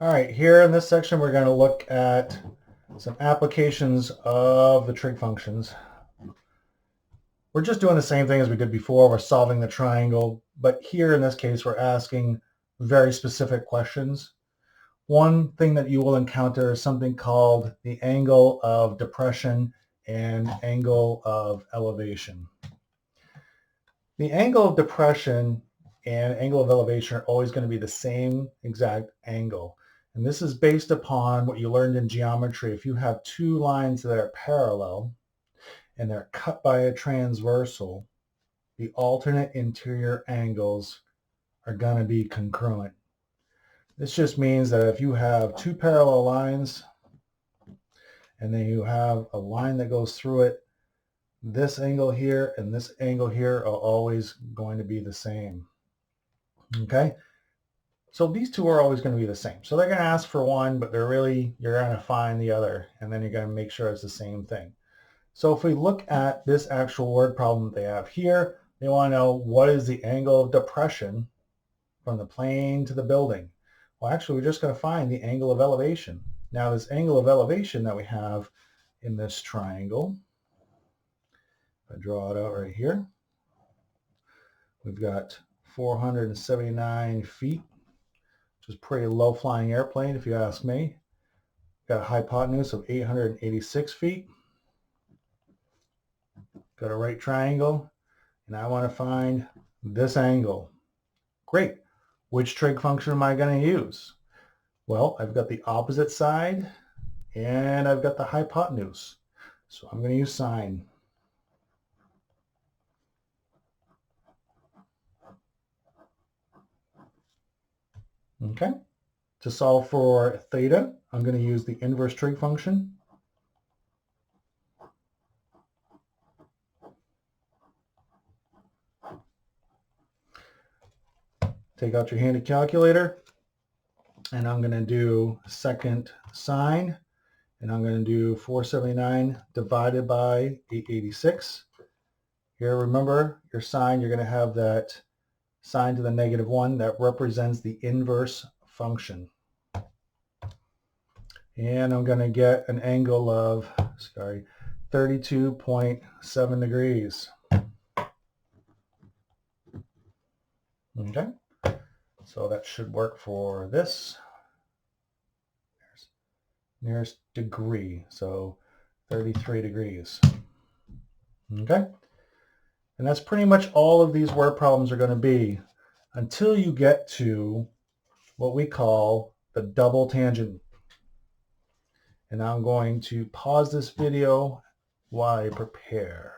All right, here in this section, we're going to look at some applications of the trig functions. We're just doing the same thing as we did before. We're solving the triangle, but here in this case, we're asking very specific questions. One thing that you will encounter is something called the angle of depression and angle of elevation. The angle of depression and angle of elevation are always going to be the same exact angle. And this is based upon what you learned in geometry. If you have two lines that are parallel and they're cut by a transversal, the alternate interior angles are going to be congruent. This just means that if you have two parallel lines and then you have a line that goes through it, this angle here and this angle here are always going to be the same. Okay? So these two are always going to be the same. So they're going to ask for one, but you're going to find the other, and then you're going to make sure it's the same thing. So if we look at this actual word problem that they have here, they want to know what is the angle of depression from the plane to the building. Well, actually, we're just going to find the angle of elevation. Now, this angle of elevation that we have in this triangle, if I draw it out right here, we've got 479 feet, which is pretty low flying airplane if you ask me. Got a hypotenuse of 886 feet. Got a right triangle, and I want to find this angle. Great. Which trig function am I going to use? Well, I've got the opposite side, and I've got the hypotenuse. So I'm going to use sine. Okay. To solve for theta, I'm going to use the inverse trig function. Take out your handy calculator, and I'm going to do second sine, and I'm going to do 479 divided by 886. Here, remember, your sine, you're going to have that sine to the -1 that represents the inverse function. And I'm going to get an angle of, 32.7 degrees. Okay, so that should work for this. Nearest degree, so 33 degrees. Okay, and that's pretty much all of these word problems are going to be until you get to what we call the double tangent. And I'm going to pause this video while I prepare.